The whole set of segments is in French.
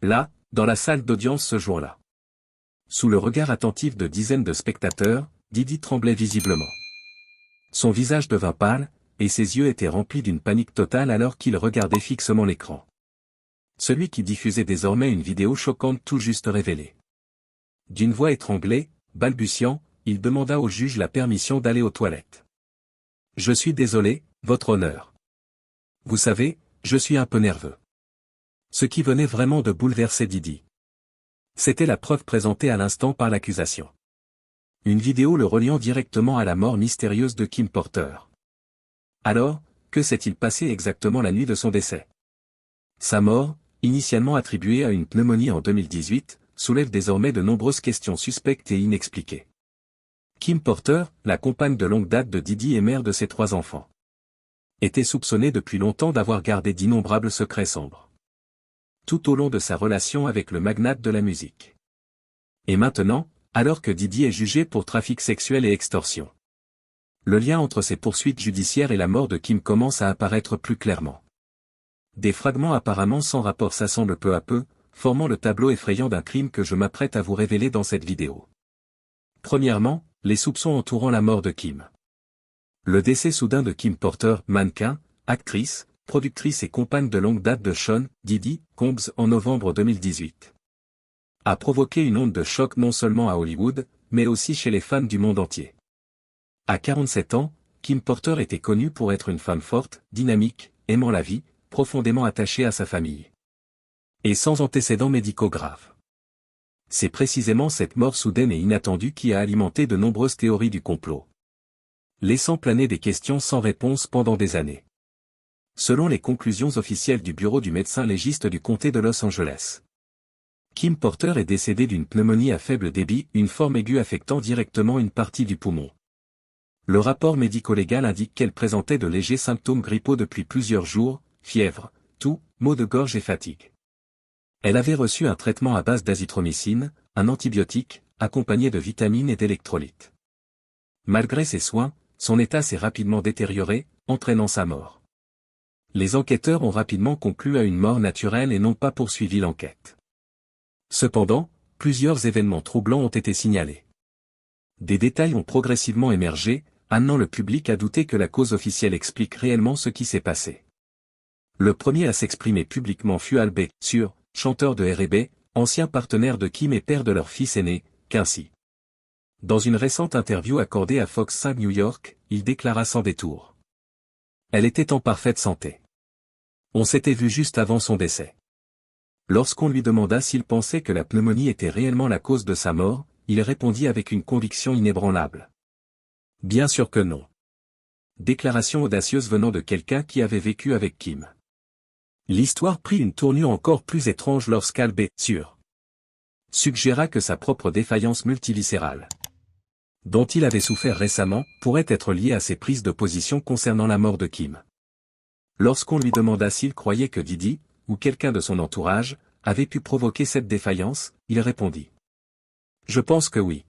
Là, dans la salle d'audience ce jour-là. Sous le regard attentif de dizaines de spectateurs, Didi tremblait visiblement. Son visage devint pâle, et ses yeux étaient remplis d'une panique totale alors qu'il regardait fixement l'écran. Celui qui diffusait désormais une vidéo choquante tout juste révélée. D'une voix étranglée, balbutiant, il demanda au juge la permission d'aller aux toilettes. « Je suis désolé, votre honneur. Vous savez, je suis un peu nerveux. » Ce qui venait vraiment de bouleverser Didi. C'était la preuve présentée à l'instant par l'accusation. Une vidéo le reliant directement à la mort mystérieuse de Kim Porter. Alors, que s'est-il passé exactement la nuit de son décès? Sa mort, initialement attribuée à une pneumonie en 2018, soulève désormais de nombreuses questions suspectes et inexpliquées. Kim Porter, la compagne de longue date de Didi et mère de ses 3 enfants, était soupçonnée depuis longtemps d'avoir gardé d'innombrables secrets sombres. Tout au long de sa relation avec le magnate de la musique. Et maintenant, alors que Didi est jugé pour trafic sexuel et extorsion. Le lien entre ces poursuites judiciaires et la mort de Kim commence à apparaître plus clairement. Des fragments apparemment sans rapport s'assemblent peu à peu, formant le tableau effrayant d'un crime que je m'apprête à vous révéler dans cette vidéo. Premièrement, les soupçons entourant la mort de Kim. Le décès soudain de Kim Porter, mannequin, actrice, productrice et compagne de longue date de Sean, Diddy, Combs en novembre 2018. A provoqué une onde de choc non seulement à Hollywood, mais aussi chez les fans du monde entier. À 47 ans, Kim Porter était connue pour être une femme forte, dynamique, aimant la vie, profondément attachée à sa famille. Et sans antécédents médicaux graves. C'est précisément cette mort soudaine et inattendue qui a alimenté de nombreuses théories du complot. Laissant planer des questions sans réponse pendant des années. Selon les conclusions officielles du bureau du médecin légiste du comté de Los Angeles, Kim Porter est décédée d'une pneumonie à faible débit, une forme aiguë affectant directement une partie du poumon. Le rapport médico-légal indique qu'elle présentait de légers symptômes grippaux depuis plusieurs jours, fièvre, toux, maux de gorge et fatigue. Elle avait reçu un traitement à base d'azithromycine, un antibiotique, accompagné de vitamines et d'électrolytes. Malgré ces soins, son état s'est rapidement détérioré, entraînant sa mort. Les enquêteurs ont rapidement conclu à une mort naturelle et n'ont pas poursuivi l'enquête. Cependant, plusieurs événements troublants ont été signalés. Des détails ont progressivement émergé, amenant le public à douter que la cause officielle explique réellement ce qui s'est passé. Le premier à s'exprimer publiquement fut Al B. Sur, chanteur de R&B, ancien partenaire de Kim et père de leur fils aîné, Quincy. Dans une récente interview accordée à Fox 5 New York, il déclara sans détour. Elle était en parfaite santé. On s'était vu juste avant son décès. Lorsqu'on lui demanda s'il pensait que la pneumonie était réellement la cause de sa mort, il répondit avec une conviction inébranlable. Bien sûr que non. Déclaration audacieuse venant de quelqu'un qui avait vécu avec Kim. L'histoire prit une tournure encore plus étrange lorsqu'Al B. Sur suggéra que sa propre défaillance multiviscérale, dont il avait souffert récemment, pourrait être liée à ses prises de position concernant la mort de Kim. Lorsqu'on lui demanda s'il croyait que Didi, ou quelqu'un de son entourage, avait pu provoquer cette défaillance, il répondit. Je pense que oui.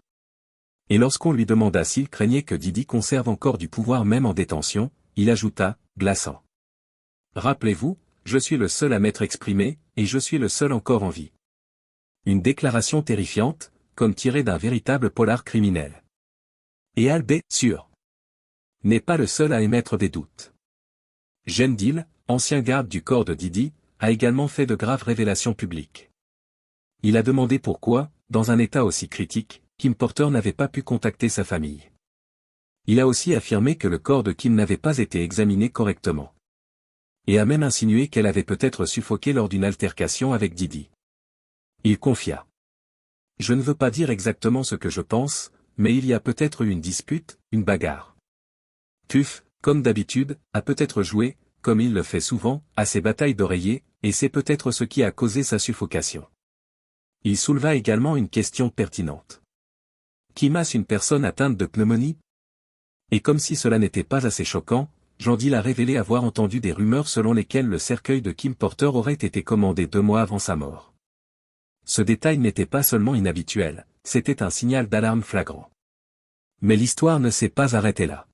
Et lorsqu'on lui demanda s'il craignait que Didi conserve encore du pouvoir même en détention, il ajouta, glaçant. Rappelez-vous, je suis le seul à m'être exprimé, et je suis le seul encore en vie. Une déclaration terrifiante, comme tirée d'un véritable polar criminel. Et Al B. Sur n'est pas le seul à émettre des doutes. Gene Deal, ancien garde du corps de Didi, a également fait de graves révélations publiques. Il a demandé pourquoi, dans un état aussi critique, Kim Porter n'avait pas pu contacter sa famille. Il a aussi affirmé que le corps de Kim n'avait pas été examiné correctement. Et a même insinué qu'elle avait peut-être suffoqué lors d'une altercation avec Didi. Il confia. Je ne veux pas dire exactement ce que je pense, mais il y a peut-être eu une dispute, une bagarre. Puff, comme d'habitude, a peut-être joué, comme il le fait souvent, à ses batailles d'oreiller, et c'est peut-être ce qui a causé sa suffocation. Il souleva également une question pertinente. Qui masse une personne atteinte de pneumonie? Et comme si cela n'était pas assez choquant, Jean Deal a révélé avoir entendu des rumeurs selon lesquelles le cercueil de Kim Porter aurait été commandé 2 mois avant sa mort. Ce détail n'était pas seulement inhabituel, c'était un signal d'alarme flagrant. Mais l'histoire ne s'est pas arrêtée là.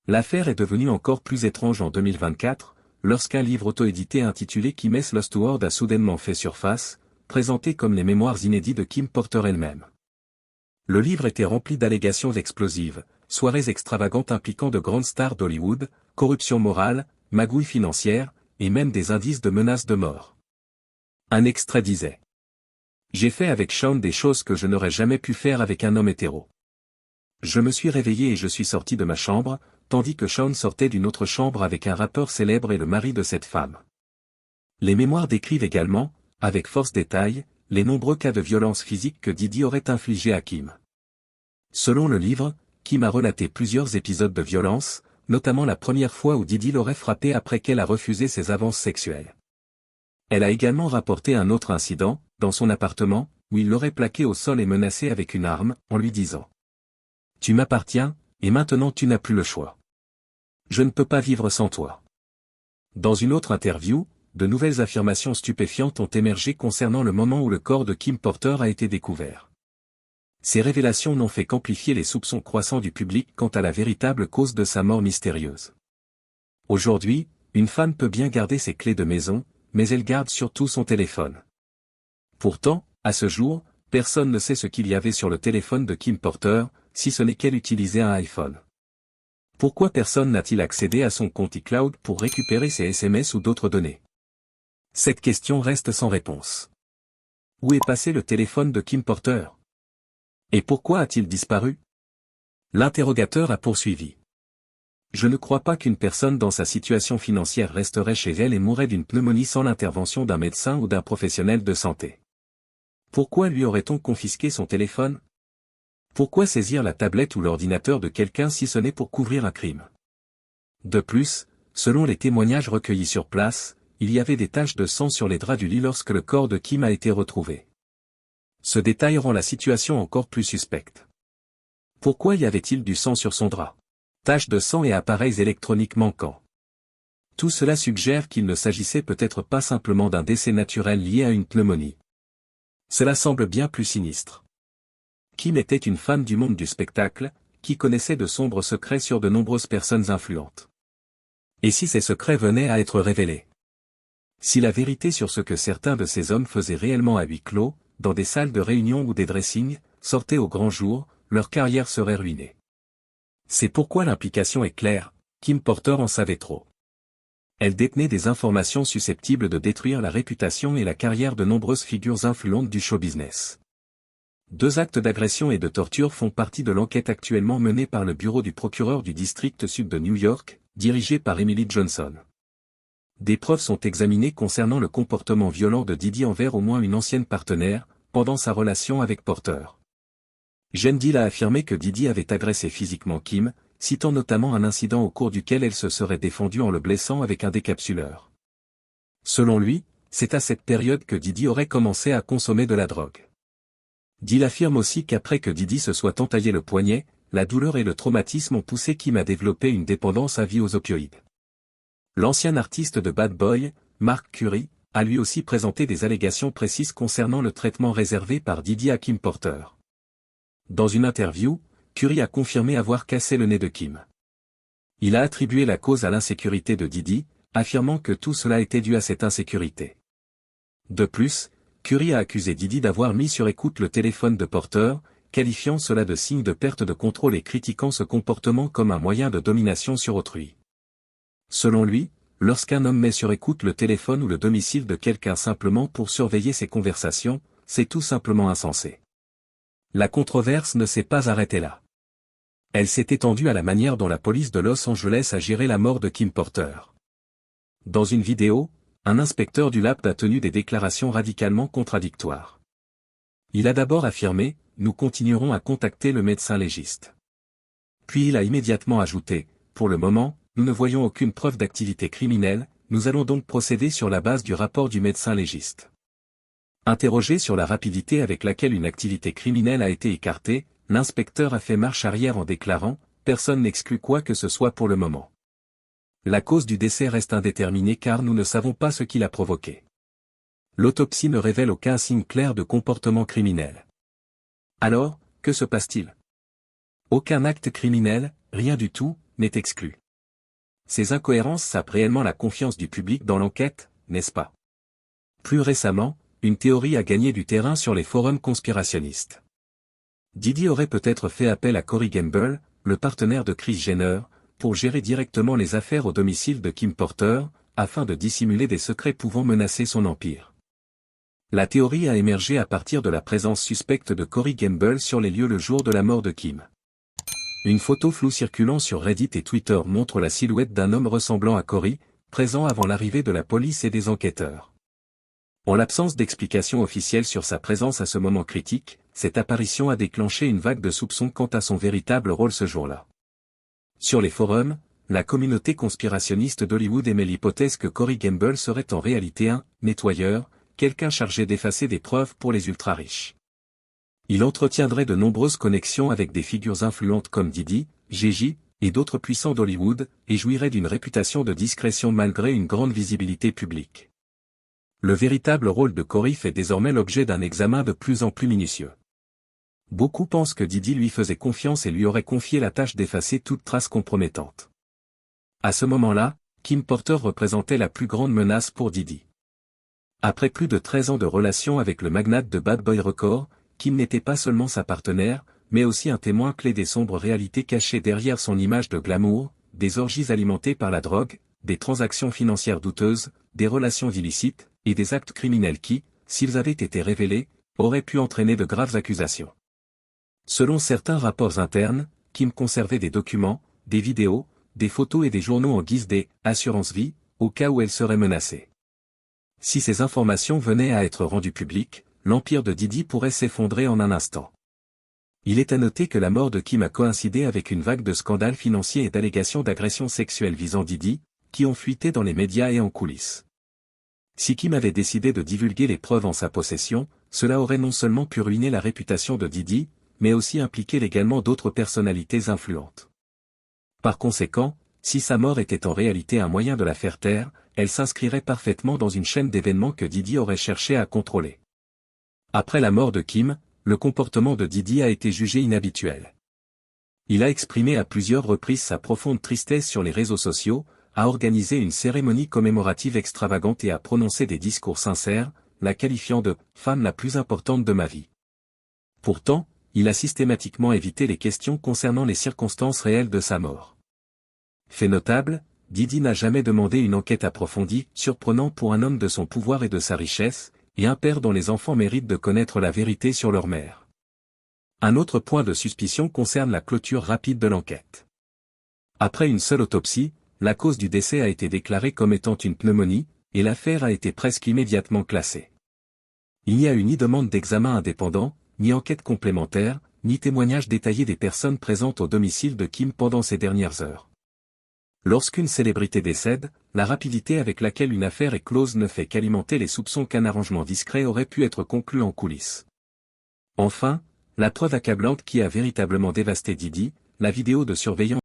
L'affaire est devenue encore plus étrange en 2024, lorsqu'un livre auto-édité intitulé Kim's Lost World a soudainement fait surface, présenté comme les mémoires inédits de Kim Porter elle-même. Le livre était rempli d'allégations explosives, soirées extravagantes impliquant de grandes stars d'Hollywood, corruption morale, magouilles financières, et même des indices de menaces de mort. Un extrait disait: « J'ai fait avec Sean des choses que je n'aurais jamais pu faire avec un homme hétéro. Je me suis réveillé et je suis sorti de ma chambre, tandis que Sean sortait d'une autre chambre avec un rappeur célèbre et le mari de cette femme. » Les mémoires décrivent également, avec force détail, les nombreux cas de violence physique que Diddy aurait infligés à Kim. Selon le livre, Kim a relaté plusieurs épisodes de violence, notamment la première fois où Diddy l'aurait frappée après qu'elle a refusé ses avances sexuelles. Elle a également rapporté un autre incident, dans son appartement, où il l'aurait plaqué au sol et menacé avec une arme, en lui disant: « Tu m'appartiens, et maintenant tu n'as plus le choix. Je ne peux pas vivre sans toi. » Dans une autre interview, de nouvelles affirmations stupéfiantes ont émergé concernant le moment où le corps de Kim Porter a été découvert. Ces révélations n'ont fait qu'amplifier les soupçons croissants du public quant à la véritable cause de sa mort mystérieuse. Aujourd'hui, une femme peut bien garder ses clés de maison, mais elle garde surtout son téléphone. Pourtant, à ce jour, personne ne sait ce qu'il y avait sur le téléphone de Kim Porter, si ce n'est qu'elle utilisait un iPhone. Pourquoi personne n'a-t-il accédé à son compte iCloud pour récupérer ses SMS ou d'autres données? Cette question reste sans réponse. Où est passé le téléphone de Kim Porter? Et pourquoi a-t-il disparu? L'interrogateur a poursuivi. Je ne crois pas qu'une personne dans sa situation financière resterait chez elle et mourrait d'une pneumonie sans l'intervention d'un médecin ou d'un professionnel de santé. Pourquoi lui aurait-on confisqué son téléphone? Pourquoi saisir la tablette ou l'ordinateur de quelqu'un si ce n'est pour couvrir un crime? De plus, selon les témoignages recueillis sur place, il y avait des taches de sang sur les draps du lit lorsque le corps de Kim a été retrouvé. Ce détail rend la situation encore plus suspecte. Pourquoi y avait-il du sang sur son drap? Taches de sang et appareils électroniques manquants. Tout cela suggère qu'il ne s'agissait peut-être pas simplement d'un décès naturel lié à une pneumonie. Cela semble bien plus sinistre. Kim était une femme du monde du spectacle, qui connaissait de sombres secrets sur de nombreuses personnes influentes. Et si ces secrets venaient à être révélés? Si la vérité sur ce que certains de ces hommes faisaient réellement à huis clos, dans des salles de réunion ou des dressings, sortait au grand jour, leur carrière serait ruinée. C'est pourquoi l'implication est claire, Kim Porter en savait trop. Elle détenait des informations susceptibles de détruire la réputation et la carrière de nombreuses figures influentes du show business. 2 actes d'agression et de torture font partie de l'enquête actuellement menée par le bureau du procureur du district sud de New York, dirigé par Emily Johnson. Des preuves sont examinées concernant le comportement violent de Diddy envers au moins une ancienne partenaire, pendant sa relation avec Porter. Jen Dill a affirmé que Diddy avait agressé physiquement Kim, citant notamment un incident au cours duquel elle se serait défendue en le blessant avec un décapsuleur. Selon lui, c'est à cette période que Diddy aurait commencé à consommer de la drogue. Dill affirme aussi qu'après que Diddy se soit entaillé le poignet, la douleur et le traumatisme ont poussé Kim à développer une dépendance à vie aux opioïdes. L'ancien artiste de Bad Boy, Mark Curry, a lui aussi présenté des allégations précises concernant le traitement réservé par Diddy à Kim Porter. Dans une interview, Curry a confirmé avoir cassé le nez de Kim. Il a attribué la cause à l'insécurité de Diddy, affirmant que tout cela était dû à cette insécurité. De plus, Curry a accusé Diddy d'avoir mis sur écoute le téléphone de Porter, qualifiant cela de signe de perte de contrôle et critiquant ce comportement comme un moyen de domination sur autrui. Selon lui, lorsqu'un homme met sur écoute le téléphone ou le domicile de quelqu'un simplement pour surveiller ses conversations, c'est tout simplement insensé. La controverse ne s'est pas arrêtée là. Elle s'est étendue à la manière dont la police de Los Angeles a géré la mort de Kim Porter. Dans une vidéo, un inspecteur du lab a tenu des déclarations radicalement contradictoires. Il a d'abord affirmé « Nous continuerons à contacter le médecin légiste ». Puis il a immédiatement ajouté « Pour le moment, nous ne voyons aucune preuve d'activité criminelle, nous allons donc procéder sur la base du rapport du médecin légiste ». Interrogé sur la rapidité avec laquelle une activité criminelle a été écartée, l'inspecteur a fait marche arrière en déclarant « Personne n'exclut quoi que ce soit pour le moment. La cause du décès reste indéterminée car nous ne savons pas ce qui l'a provoqué. L'autopsie ne révèle aucun signe clair de comportement criminel. » Alors, que se passe-t-il? Aucun acte criminel, rien du tout, n'est exclu. Ces incohérences sapent réellement la confiance du public dans l'enquête, n'est-ce pas? Plus récemment, une théorie a gagné du terrain sur les forums conspirationnistes. Diddy aurait peut-être fait appel à Corey Gamble, le partenaire de Kris Jenner, pour gérer directement les affaires au domicile de Kim Porter, afin de dissimuler des secrets pouvant menacer son empire. La théorie a émergé à partir de la présence suspecte de Corey Gamble sur les lieux le jour de la mort de Kim. Une photo floue circulant sur Reddit et Twitter montre la silhouette d'un homme ressemblant à Corey, présent avant l'arrivée de la police et des enquêteurs. En l'absence d'explication officielle sur sa présence à ce moment critique, cette apparition a déclenché une vague de soupçons quant à son véritable rôle ce jour-là. Sur les forums, la communauté conspirationniste d'Hollywood émet l'hypothèse que Corey Gamble serait en réalité un « nettoyeur », quelqu'un chargé d'effacer des preuves pour les ultra-riches. Il entretiendrait de nombreuses connexions avec des figures influentes comme Diddy, Gigi, et d'autres puissants d'Hollywood, et jouirait d'une réputation de discrétion malgré une grande visibilité publique. Le véritable rôle de Corey fait désormais l'objet d'un examen de plus en plus minutieux. Beaucoup pensent que Diddy lui faisait confiance et lui aurait confié la tâche d'effacer toute trace compromettante. À ce moment-là, Kim Porter représentait la plus grande menace pour Diddy. Après plus de 13 ans de relation avec le magnate de Bad Boy Records, Kim n'était pas seulement sa partenaire, mais aussi un témoin clé des sombres réalités cachées derrière son image de glamour, des orgies alimentées par la drogue, des transactions financières douteuses, des relations illicites, et des actes criminels qui, s'ils avaient été révélés, auraient pu entraîner de graves accusations. Selon certains rapports internes, Kim conservait des documents, des vidéos, des photos et des journaux en guise des « assurances-vie » au cas où elle serait menacée. Si ces informations venaient à être rendues publiques, l'empire de Diddy pourrait s'effondrer en un instant. Il est à noter que la mort de Kim a coïncidé avec une vague de scandales financiers et d'allégations d'agressions sexuelles visant Diddy, qui ont fuité dans les médias et en coulisses. Si Kim avait décidé de divulguer les preuves en sa possession, cela aurait non seulement pu ruiner la réputation de Diddy, mais aussi impliquer légalement d'autres personnalités influentes. Par conséquent, si sa mort était en réalité un moyen de la faire taire, elle s'inscrirait parfaitement dans une chaîne d'événements que Diddy aurait cherché à contrôler. Après la mort de Kim, le comportement de Diddy a été jugé inhabituel. Il a exprimé à plusieurs reprises sa profonde tristesse sur les réseaux sociaux, a organisé une cérémonie commémorative extravagante et a prononcé des discours sincères, la qualifiant de « femme la plus importante de ma vie ». Pourtant, il a systématiquement évité les questions concernant les circonstances réelles de sa mort. Fait notable, Diddy n'a jamais demandé une enquête approfondie, surprenant pour un homme de son pouvoir et de sa richesse, et un père dont les enfants méritent de connaître la vérité sur leur mère. Un autre point de suspicion concerne la clôture rapide de l'enquête. Après une seule autopsie, la cause du décès a été déclarée comme étant une pneumonie, et l'affaire a été presque immédiatement classée. Il n'y a eu ni demande d'examen indépendant, ni enquête complémentaire, ni témoignage détaillé des personnes présentes au domicile de Kim pendant ces dernières heures. Lorsqu'une célébrité décède, la rapidité avec laquelle une affaire est close ne fait qu'alimenter les soupçons qu'un arrangement discret aurait pu être conclu en coulisses. Enfin, la preuve accablante qui a véritablement dévasté Diddy, la vidéo de surveillance